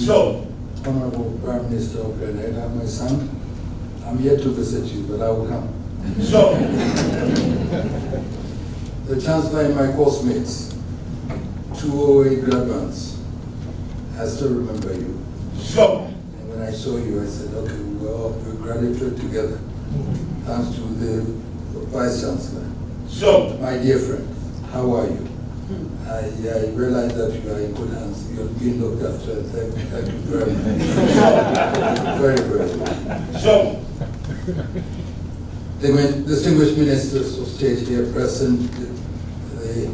So, Honorable Prime Minister of Grenada, my son, I'm yet to visit you, but I will come. So, The Chancellor and my course mates, 208 graduates, I still remember you. so, And when I saw you, I said, okay, we graduated together. Thanks to the Vice Chancellor. so, My dear friend, how are you? I realize that you are in good hands. You're being looked after. Thank you very much. Very, very much. so, The distinguished ministers of state here present, the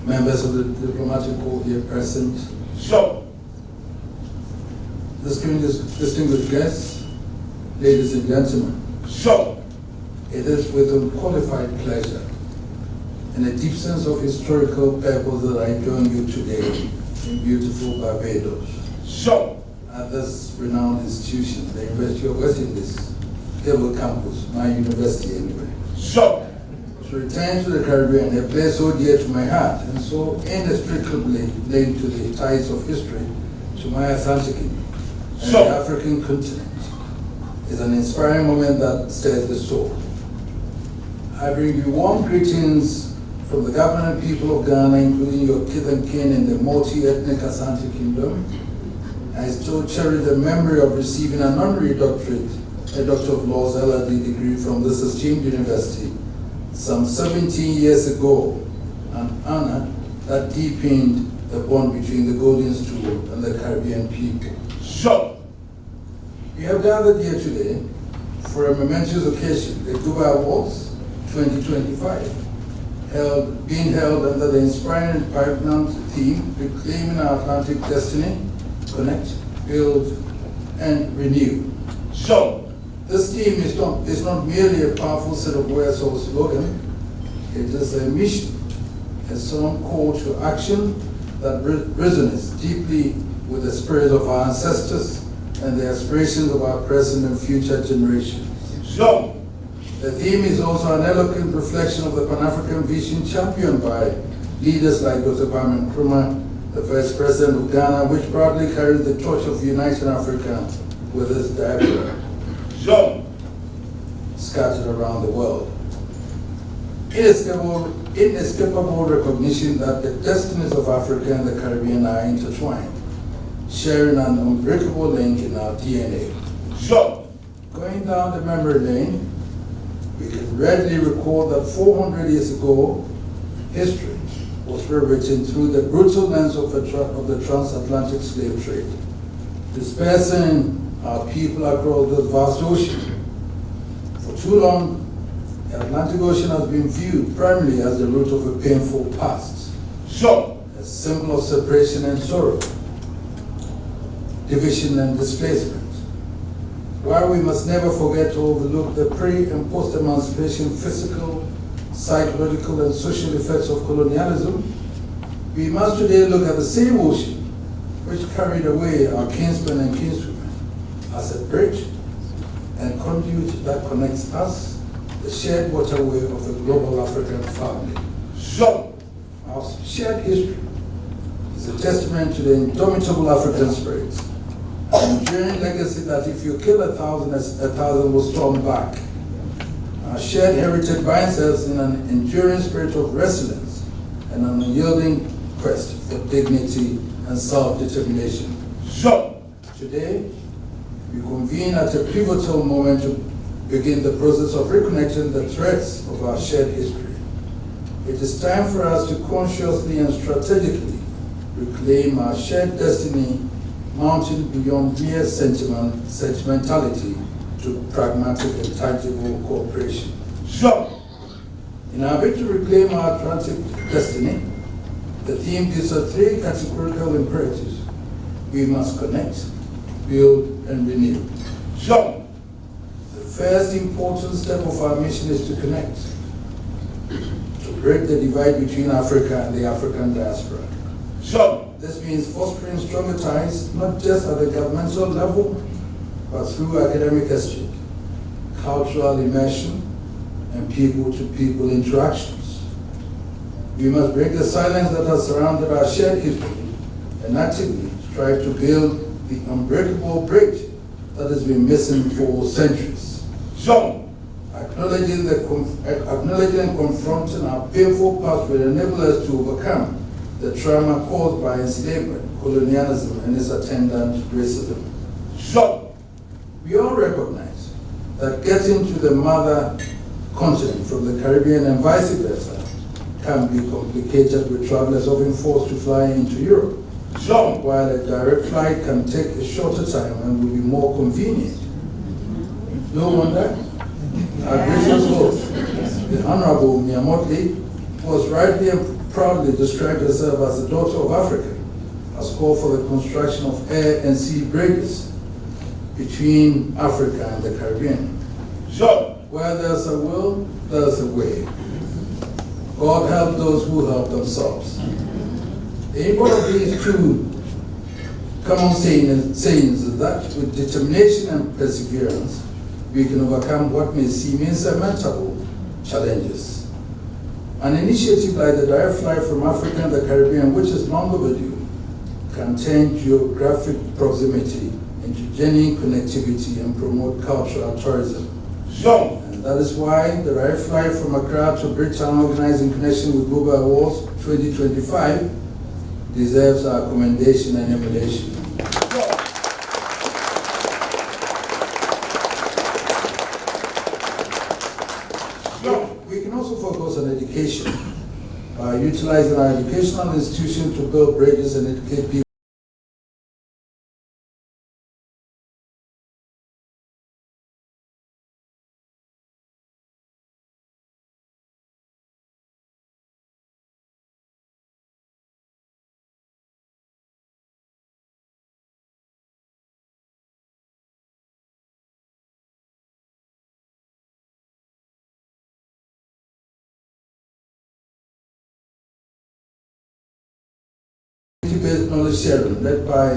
members of the diplomatic corps here present, so, distinguished guests, ladies and gentlemen, so, it is with unqualified pleasure and a deep sense of historical purpose that I join you today in beautiful Barbados so, at this renowned institution, the University of West Indies, Cable Campus, my university anyway. so, To return to the Caribbean, a place so dear to my heart and so inextricably linked to the ties of history to my Atlantic and So- the African continent, is an inspiring moment that stirs the soul. I bring you warm greetings from the government and people of Ghana, including your kith and kin in the multi-ethnic Asante Kingdom. I still cherish the memory of receiving an honorary doctorate, a Doctor of Laws LLD degree from this esteemed university some 17 years ago, an honor that deepened the bond between the Golden Stool and the Caribbean people. so, We have gathered here today for a momentous occasion, the Cuba Awards 2025, being held under the inspiring and pregnant theme, Reclaiming Our Atlantic Destiny, Connect, Build, and Renew. so, This theme is not merely a powerful set of words or slogan, it is a mission, a solemn call to action that resonates deeply with the spirit of our ancestors and the aspirations of our present and future generations. so, The theme is also an eloquent reflection of the Pan-African vision championed by leaders like Dr. Kwame Nkrumah, the first president of Ghana, which proudly carried the torch of uniting Africa with its diaspora so, scattered around the world. Inescapable recognition that the destinies of Africa and the Caribbean are intertwined, sharing an unbreakable link in our DNA. so, Going down the memory lane, we can readily recall that 400 years ago, history was rewritten through the brutal lens of the transatlantic slave trade, dispersing our people across the vast ocean. For too long, the Atlantic Ocean has been viewed primarily as the root of a painful past, so, a symbol of separation and sorrow, division and displacement. While we must never forget to overlook the pre- and post-emancipation physical, psychological, and social effects of colonialism, we must today look at the same ocean which carried away our kinsmen and kinswomen as a bridge and conduit that connects us, the shared waterway of the global African family. so, Our shared history is a testament to the indomitable African spirit, an enduring legacy that if you kill 1,000, 1,000 will storm back. Our shared heritage binds us in an enduring spirit of resilience and an unyielding quest for dignity and self-determination. so, Today, we convene at a pivotal moment to begin the process of reconnecting the threads of our shared history. It is time for us to consciously and strategically reclaim our shared destiny, mounting beyond mere sentimentality to pragmatic and tangible cooperation. so, In our bid to reclaim our Atlantic destiny, the theme gives us three categorical imperatives. We must connect, build, and renew. so, The first important step of our mission is to connect, to break the divide between Africa and the African diaspora. so, This means fostering stronger ties, not just at the governmental level, but through academic exchange, cultural immersion, and people-to-people interactions. We must break the silence that has surrounded our shared history and actively strive to build the unbreakable bridge that has been missing for centuries. Jump. Acknowledging and confronting our painful past will enable us to overcome the trauma caused by enslavement, colonialism, and its attendant racism. Jump. We all recognize that getting to the mother continent from the Caribbean and vice versa can be complicated, with travelers often forced to fly into Europe, Jump. while a direct flight can take a shorter time and will be more convenient. No wonder our gracious host, the Honorable Miyamoto, was rightly and proudly described herself as the daughter of Africa, has called for the construction of air and sea bridges between Africa and the Caribbean. Jump. Where there's a will, there's a way. God help those who help themselves. The import of these two common sayings is that with determination and perseverance, we can overcome what may seem insurmountable challenges. An initiative like the direct flight from Africa and the Caribbean, which is long overdue, can turn geographic proximity into genuine connectivity and promote cultural tourism. Jump. And that is why the direct flight from Accra to Bridgetown, organized in connection with Global Awards 2025, deserves our commendation and emulation. We can also focus on education by utilizing our educational institutions to build bridges and educate people. Based knowledge sharing led by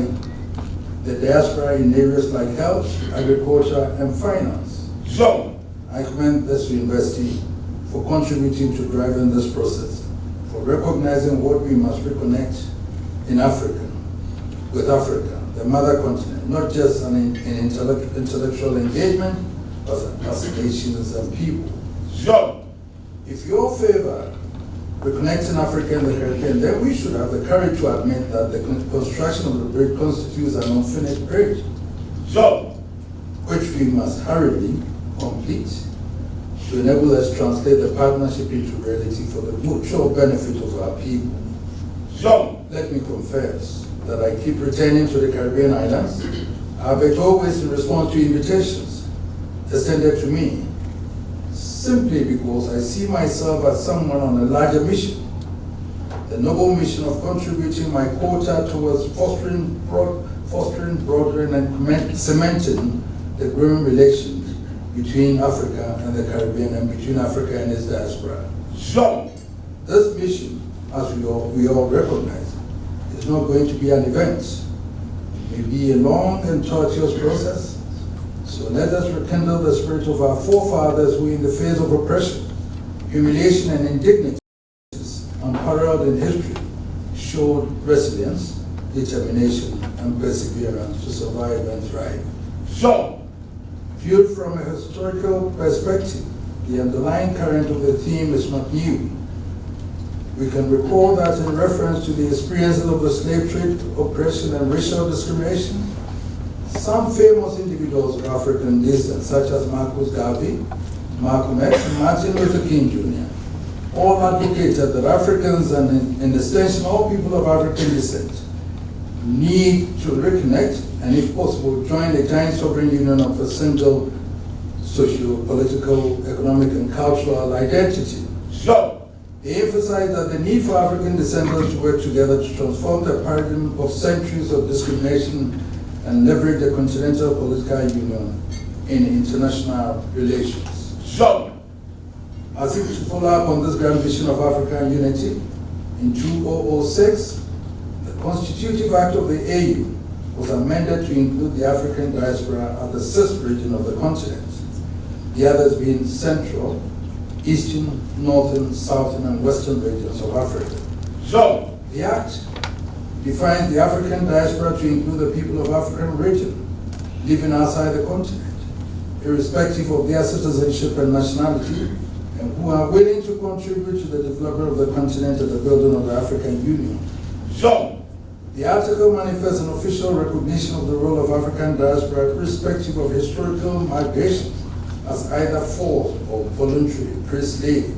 the diaspora in areas like health, agriculture, and finance. Jump. I commend this university for contributing to driving this process, for recognizing what we must reconnect in Africa, with Africa, the mother continent, not just an intellectual engagement, but as nations and people. Jump. If you all favor reconnecting Africa and the Caribbean, then we should have the courage to admit that the construction of the bridge constitutes an unfinished bridge, Jump. which we must hurriedly complete to enable us to translate the partnership into reality for the mutual benefit of our people. Jump. Let me confess that I keep returning to the Caribbean islands, albeit always in response to invitations extended to me, simply because I see myself as someone on a larger mission, the noble mission of contributing my quota towards fostering, broadening, and cementing the growing relations between Africa and the Caribbean and between Africa and its diaspora. Jump. This mission, as we all recognize, is not going to be an event. It may be a long and tortuous process. So let us rekindle the spirit of our forefathers who, in the face of oppression, humiliation, and indignities unparalleled in history, showed resilience, determination, and perseverance to survive and thrive. Jump. Viewed from a historical perspective, the underlying current of the theme is not new. We can recall that in reference to the experiences of the slave trade, oppression, and racial discrimination, some famous individuals of African descent, such as Marcus Garvey, Malcolm X, and Martin Luther King Jr., all advocated that Africans and in extension all people of African descent need to reconnect and, if possible, join the giant sovereign union of a single socio-political, economic, and cultural identity. Jump. They emphasized that the need for African descendants to work together to transform the paradigm of centuries of discrimination and leverage the continental political union in international relations. Jump. As if to follow up on this grand vision of African unity, in 2006, the Constitutive Act of the AU was amended to include the African diaspora as the sixth region of the continent, the others being Central, Eastern, Northern, Southern, and Western regions of Africa. Jump. The Act defines the African diaspora to include the people of African origin living outside the continent, irrespective of their citizenship and nationality, and who are willing to contribute to the development of the continent and the building of the African Union. Zone. The article manifests an official recognition of the role of African diaspora irrespective of historical migration as either forced or voluntary, pre-slave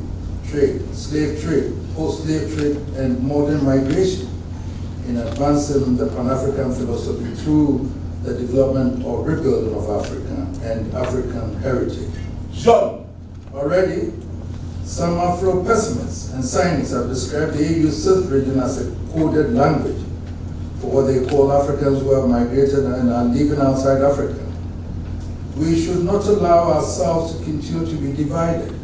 trade, slave trade, post-slave trade, and modern migration in advancing the Pan-African philosophy through the development or rebuilding of Africa and African heritage. Zone. Already, some Afro-pessimists and scientists have described the AU South region as a coded language for what they call Africans who have migrated and are living outside Africa. We should not allow ourselves to continue to be divided.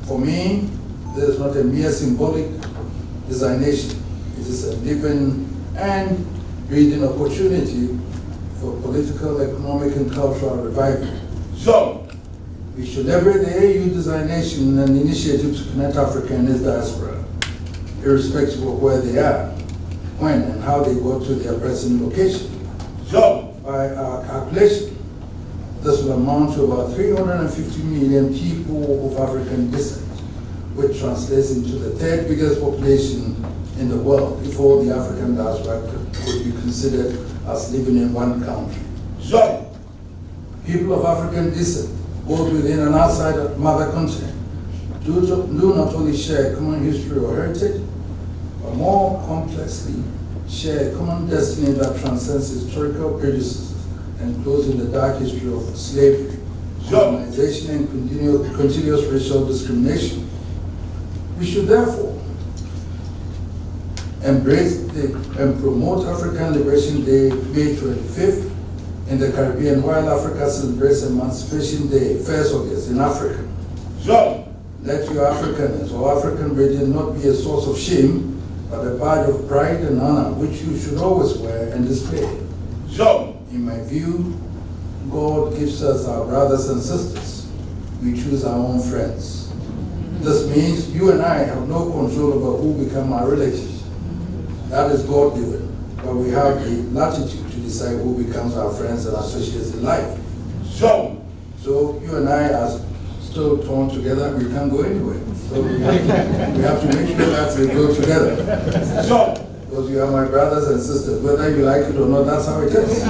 For me, this is not a mere symbolic designation. It is a living and breeding opportunity for political, economic, and cultural revival. Zone. We should leverage the AU designation and initiative to connect Africa and its diaspora, irrespective of where they are, when and how they got to their present location. Zone. By our calculation, this will amount to about 350 million people of African descent, which translates into the third biggest population in the world if all the African diaspora could be considered as living in one country. Zone. People of African descent, both within and outside the mother continent, do not only share a common history or heritage, but more complexly share a common destiny that transcends historical prejudices and closing the dark history of slavery, colonization, and continuous racial discrimination. We should therefore embrace and promote African Liberation Day, May 25th, in the Caribbean, while Africa celebrates Emancipation Day, 1st August, in Africa. Zone. Let your Africanness or African region not be a source of shame, but a badge of pride and honor, which you should always wear and display. Zone. In my view, God gives us our brothers and sisters. We choose our own friends. This means you and I have no control over who become our relatives. That is God-given, but we have the latitude to decide who becomes our friends and associates in life. Zone. So you and I are still torn together. We can't go anywhere. So we have to make sure that we go together. Zone. Because you are my brothers and sisters. Whether you like it or not, that's how it is.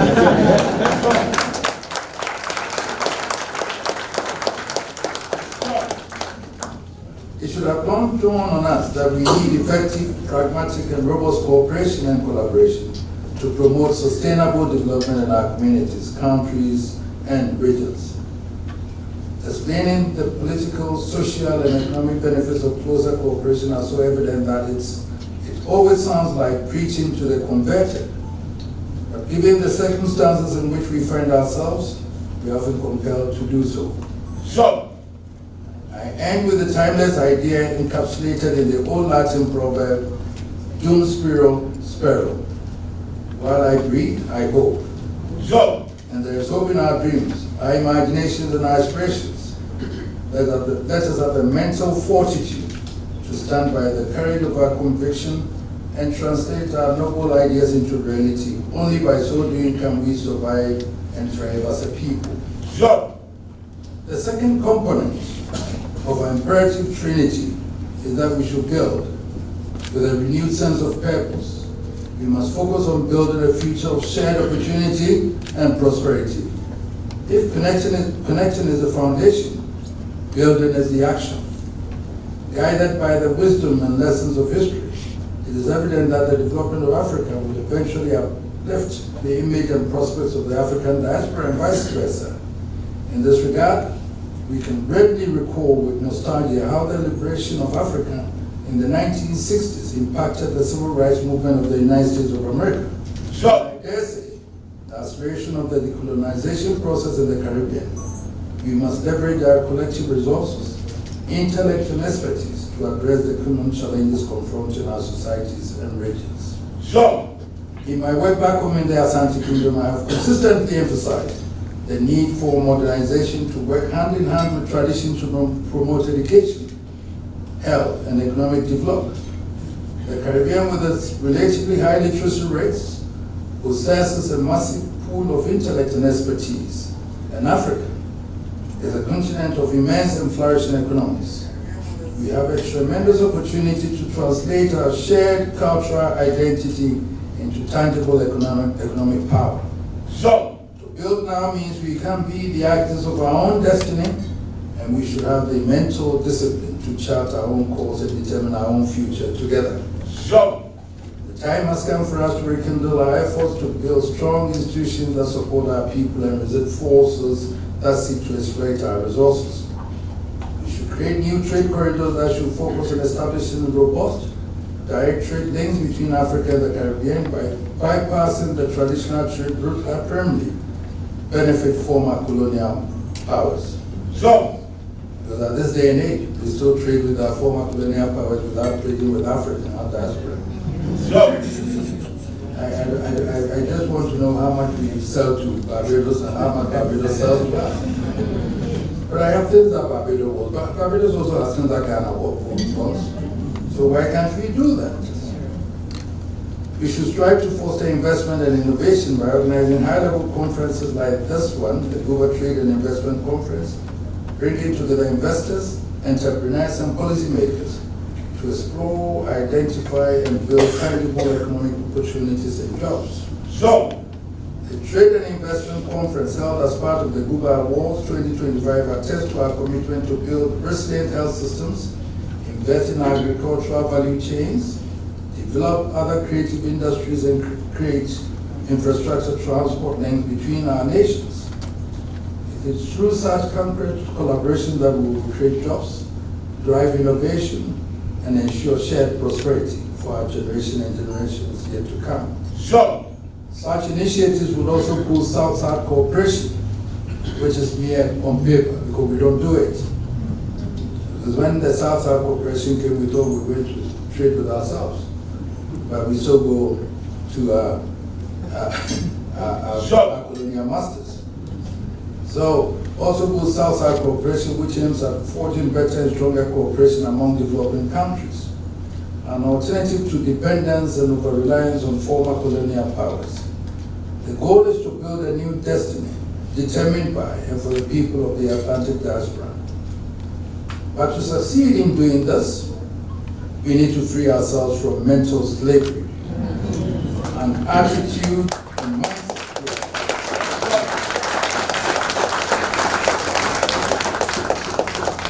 It should have long dawned on us that we need effective, pragmatic, and robust cooperation and collaboration to promote sustainable development in our communities, countries, and regions. Explaining the political, social, and economic benefits of closer cooperation are so evident that it always sounds like preaching to the converted. But given the circumstances in which we find ourselves, we are often compelled to do so. Zone. I end with the timeless idea encapsulated in the old Latin proverb, Dum spiro, spero. While I breathe, I hope. Zone. And there is hope in our dreams, our imaginations, and our aspirations. Let us have the mental fortitude to stand by the courage of our conviction and translate our noble ideas into reality. Only by so doing can we survive and thrive as a people. Zone. The second component of our imperative trinity is that we should build with a renewed sense of purpose. We must focus on building a future of shared opportunity and prosperity. If connecting is the foundation, building is the action. Guided by the wisdom and lessons of history, it is evident that the development of Africa will eventually uplift the image and prospects of the African diaspora and vice versa. In this regard, we can readily recall with nostalgia how the liberation of Africa in the 1960s impacted the civil rights movement of the United States of America. Zone. I dare say, the aspiration of the decolonization process in the Caribbean. We must leverage our collective resources, intellect, and expertise to address the common challenges confronting our societies and regions. Zone. In my work back home in the Asante Kingdom, I have consistently emphasized the need for modernization to work hand in hand with tradition to promote education, health, and economic development. The Caribbean, with its relatively high literacy rates, possesses a massive pool of intellect and expertise. And Africa is a continent of immense and flourishing economies. We have a tremendous opportunity to translate our shared cultural identity into tangible economic power. So, To build now means we can be the actors of our own destiny, and we should have the mental discipline to chart our own course and determine our own future together. so, The time has come for us to rekindle our efforts to build strong institutions that support our people and resist forces that seek to exploit our resources. We should create new trade corridors that should focus on establishing robust, direct trade links between Africa and the Caribbean by bypassing the traditional trade route that primarily benefit former colonial powers. so, Because at this day and age, we still trade with our former colonial powers without trading with Africa, our diaspora. so, I just want to know how much we sell to Barbados and how much Barbados sells to us. But I have things that Barbados was. But Barbados also has things that Ghana wants. So why can't we do that? We should strive to foster investment and innovation by organizing high-level conferences like this one, the Global Trade and Investment Conference, bringing together investors, entrepreneurs, and policymakers to explore, identify, and build tangible economic opportunities and jobs. so, The Trade and Investment Conference held as part of the Global Awards 2025 attests to our commitment to build resilient health systems, invest in agricultural value chains, develop other creative industries, and create infrastructure transport links between our nations. It is through such concrete collaboration that we will create jobs, drive innovation, and ensure shared prosperity for our generation and generations yet to come. so, Such initiatives would also boost South-South cooperation, which is mere on paper, because we don't do it. Because when the South-South cooperation came, we thought we were going to trade with ourselves. But we still go to our colonial masters. So, also boost South-South cooperation, which aims at forging better and stronger cooperation among developing countries, an alternative to dependence and over-reliance on former colonial powers. The goal is to build a new destiny determined by and for the people of the Atlantic diaspora. But to succeed in doing this, we need to free ourselves from mental slavery, an attitude and mindset.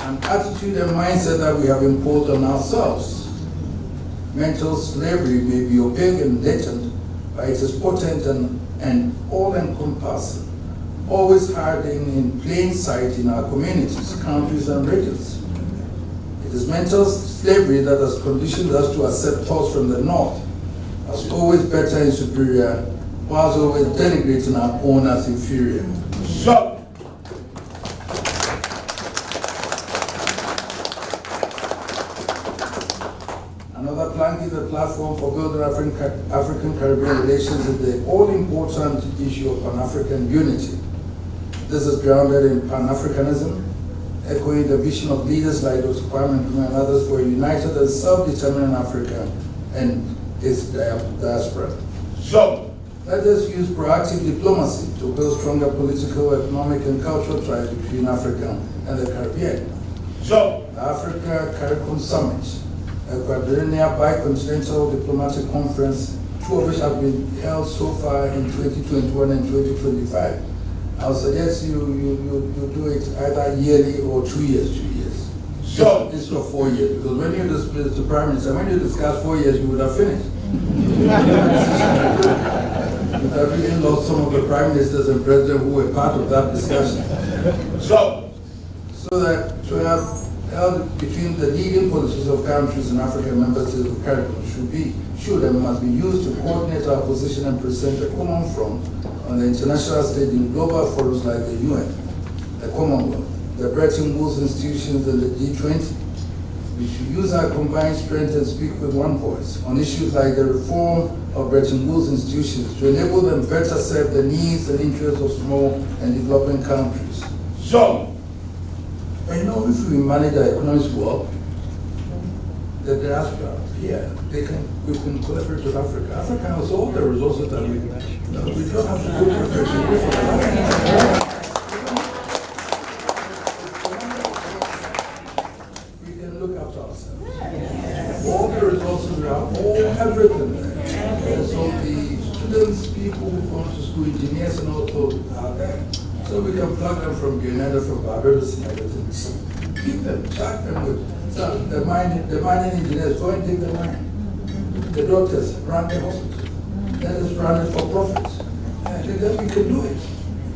An attitude and mindset that we have imposed on ourselves. Mental slavery may be opaque and latent, but it is potent and all-encompassing, always hiding in plain sight in our communities, countries, and regions. It is mental slavery that has conditioned us to accept thoughts from the North as always better and superior, whilst always denigrating our own as inferior. so, Another plank is the platform for building African-Caribbean relations is the all-important issue of Pan-African unity. This is grounded in Pan-Africanism, echoing the vision of leaders like Dr. Kwame Nkrumah and others for a united and self-determining Africa and its diaspora. so, Let us use proactive diplomacy to build stronger political, economic, and cultural ties between Africa and the Caribbean. so, The Africa-Caribbean Summit, a quadrennial bicontinental diplomatic conference, two of which have been held so far in 2021 and 2025. I'll suggest you do it either yearly or 2 years, 2 years. so, Instead of 4 years, because when you discuss the Prime Minister, when you discuss 4 years, you would have finished. You have really lost some of the Prime Ministers and Presidents who were part of that discussion. so, So that to have held between the leading policies of countries in Africa and member states of the Caribbean should and must be used to coordinate our position and present a common front on the international stage in global forums like the UN, the Commonwealth, the Bretton Woods institutions, and the G20. We should use our combined strength and speak with one voice on issues like the reform of Bretton Woods institutions to enable them better serve the needs and interests of small and developing countries. so, But you know, if we manage our economies well, the diaspora here, we can collaborate with Africa. Africa has all the resources that we don't have to go to we can look after ourselves. All the resources we have, everything there. And so the students, people who come to school, engineers and all are there. So we can plug them from Grenada, from Barbados and everything. Keep them, charge them with the mining engineers, go and dig the mine. The doctors run the hospital. Let us run it for profits. And then we can do it.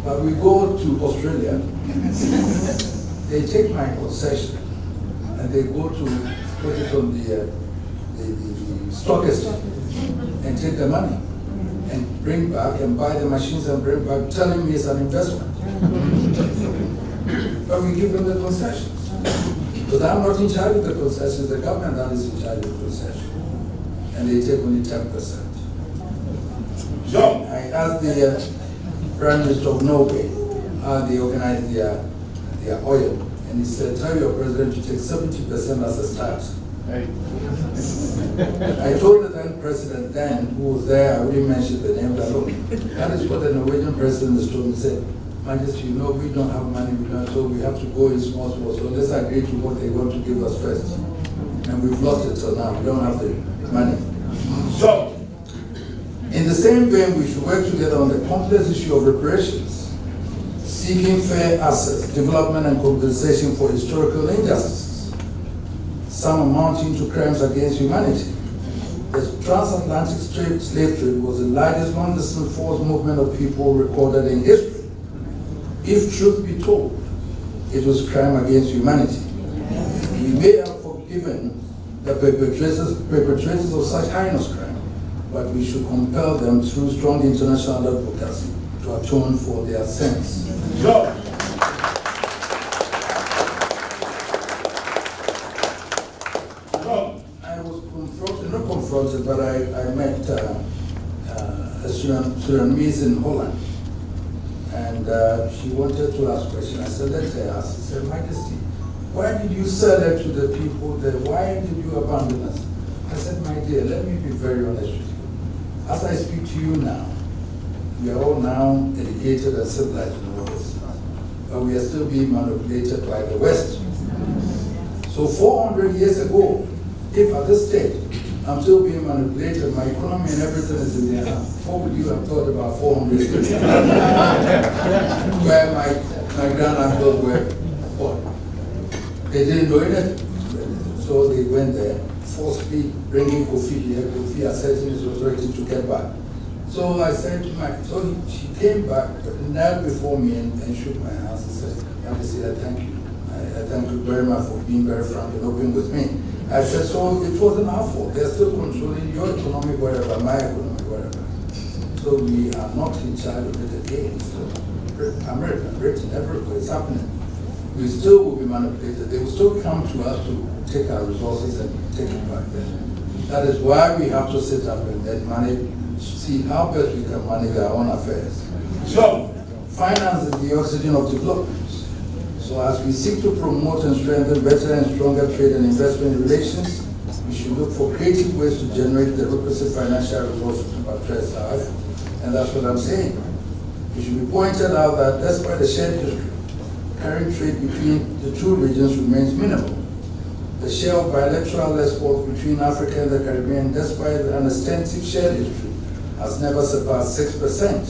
But we go to Australia, they take my concession and they go to put it on the stock exchange and take the money and bring back and buy the machines and bring back, telling me it's an investment. But we give them the concessions. But I'm not in charge of the concessions, the government that is in charge of the concessions. And they take only 10%. So, I asked the Prime Minister of Norway how they organize their oil. And he said, tell your president to take 70% as a start. I told the then president who was there, I already mentioned the name, that is what the Norwegian president told me. He said, Majesty, we don't have money, so we have to go in small. So let's agree to what they want to give us first. And we've lost it till now, we don't have the money. So, in the same vein, we should work together on the complex issue of reparations, seeking fair access, development and compensation for historical injustices, some amounting to crimes against humanity. The transatlantic slave trade was the largest long-distance forced movement of people recorded in history. If truth be told, it was a crime against humanity. We may have forgiven the perpetrators of such heinous crime, but we should compel them through strong international advocacy to atone for their sins. so, I was not confronted, but I met a Sudanese in Holland. And she wanted to ask questions. I said, let her ask. She said, Majesty, why did you sell it to the people there? Why did you abandon us? I said, my dear, let me be very honest with you. As I speak to you now, we are all now educated and civilized in all this. But we are still being manipulated by the West. So 400 years ago, if at this stage I'm still being manipulated, my economy and everything is in their hands, what would you have thought about 400 years ago? Where my granduncles were born. They didn't know it, so they went there, forcibly bringing Kofi here, Kofi asserting his authority to get back. So I said to she came back, knelt before me and shook my hands and said, Majesty, I thank you. I thank you very much for being very frank and open with me. I said, so it wasn't our fault. They're still controlling your economy, whatever, my economy, whatever. So we are not in charge of it again. So America, Britain, everywhere, it's happening. We still will be manipulated. They will still come to us to take our resources and take it back there. That is why we have to sit up and then manage, see how best we can manage our own affairs. so, Finance is the oxygen of development. So as we seek to promote and strengthen better and stronger trade and investment relations, we should look for creative ways to generate the requisite financial resources to address our efforts. And that's what I'm saying. It should be pointed out that despite the shared history, current trade between the two regions remains minimal. The share of bilateral exports between Africa and the Caribbean, despite an extensive shared history, has never surpassed 6%,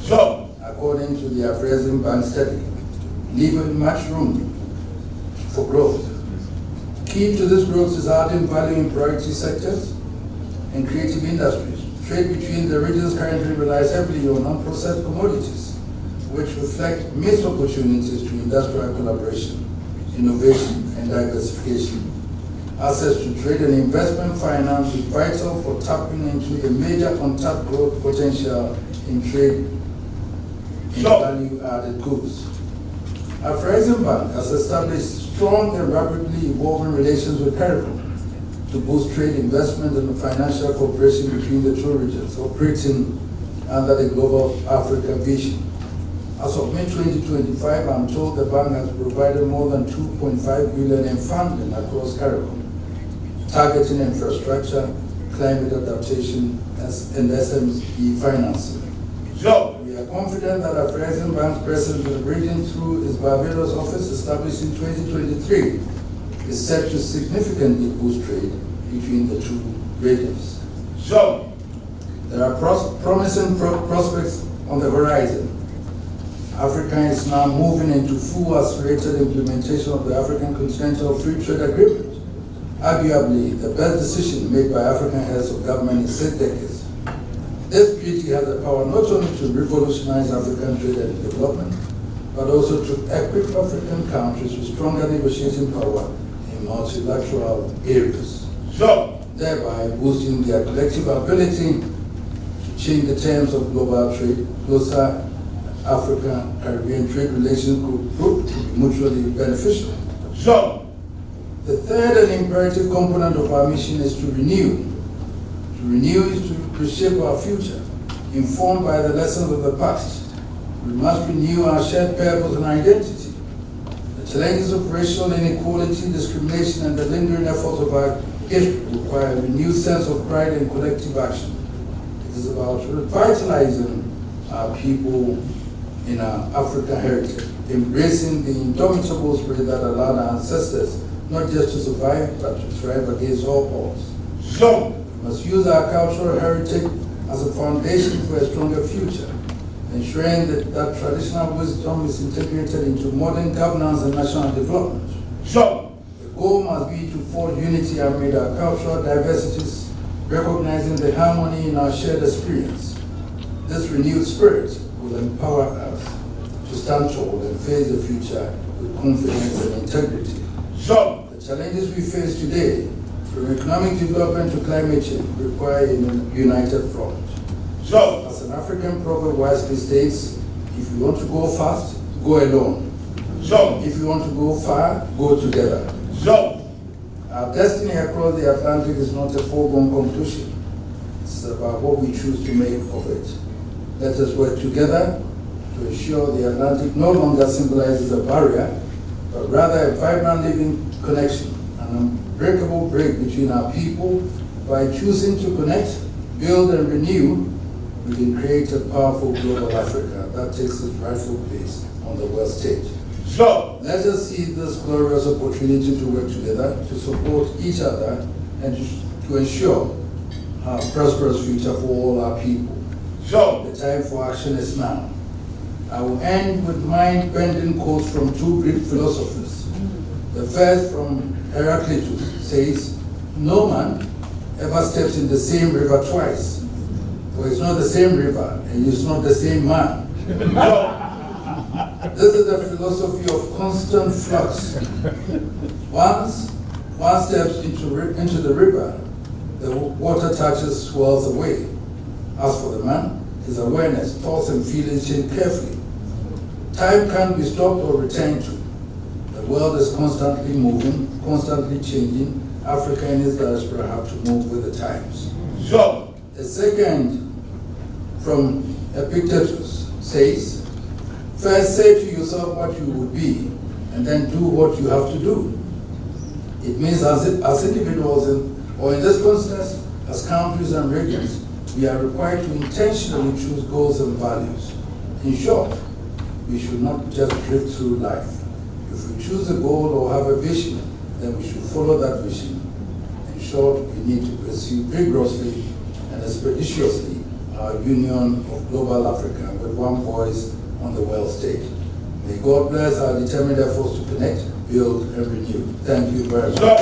so, according to the Caribbean Bank study, leaving much room for growth. Key to this growth is adding value in priority sectors and creative industries. Trade between the regions currently relies heavily on unprocessed commodities, which reflect missed opportunities to industrial collaboration, innovation, and diversification. Access to trade and investment finance is vital for tapping into a major untapped growth potential in trade in value-added goods. Afrasian Bank has established strong and rapidly evolving relations with Caribbean to boost trade, investment, and financial cooperation between the two regions, operating under the Global Africa Vision. As of May 2025, I'm told the bank has provided more than $2.5 billion in funding across Caribbean. targeting infrastructure, climate adaptation, and SME financing. So, We are confident that our President Bank's presence in the region through his Barbados office established in 2023 is set to significantly boost trade between the two regions. so, There are promising prospects on the horizon. Africa is now moving into full accelerated implementation of the African Continental Free Trade Agreement, arguably the best decision made by African heads of government in 6 decades. This treaty has the power not only to revolutionize African trade and development, but also to equip African countries with stronger negotiating power in multilateral areas, so, thereby boosting their collective ability to change the terms of global trade. Closer African-Caribbean trade relations could prove to be mutually beneficial. so, The third and imperative component of our mission is to renew. To renew is to reshape our future, informed by the lessons of the past. We must renew our shared purpose and identity. The challenges of racial inequality, discrimination, and the lingering efforts of our history require a renewed sense of pride and collective action. It is about revitalizing our people in our African heritage, embracing the indomitable spirit that allowed our ancestors not just to survive, but to thrive against all odds. so, We must use our cultural heritage as a foundation for a stronger future, ensuring that traditional wisdom is integrated into modern governance and national development. so, The goal must be to forge unity amid our cultural diversities, recognizing the harmony in our shared experience. This renewed spirit will empower us to stand tall and face the future with confidence and integrity. so, The challenges we face today, from economic development to climate change, require a united front. so, As an African proverb wisely states, if you want to go fast, go alone. so, If you want to go far, go together. so, Our destiny across the Atlantic is not a foregone conclusion. It's about what we choose to make of it. Let us work together to ensure the Atlantic no longer symbolizes a barrier, but rather a vibrant living connection, an unbreakable break between our people. By choosing to connect, build, and renew, we can create a powerful global Africa that takes its rightful place on the world stage. so, Let us see this glorious opportunity to work together, to support each other, and to ensure a prosperous future for all our people. so, The time for action is now. I will end with mind-bending quotes from 2 Greek philosophers. The first, from Heraclitus, says, "No man ever steps in the same river twice, for it's not the same river, and it's not the same man." so, This is the philosophy of constant flux. Once one steps into the river, the water touches swells away. As for the man, his awareness, thoughts, and feelings change carefully. Time can't be stopped or returned to. The world is constantly moving, constantly changing. Africa and its diaspora have to move with the times. so, The second, from Epictetus, says, "First say to yourself what you would be, and then do what you have to do." It means as individuals, or in this context, as countries and regions, we are required to intentionally choose goals and values. In short, we should not just drift through life. If we choose a goal or have a vision, then we should follow that vision. In short, we need to pursue vigorously and expeditiously our union of global Africa with one voice on the world stage. May God bless our determined efforts to connect, build, and renew. Thank you very much. so.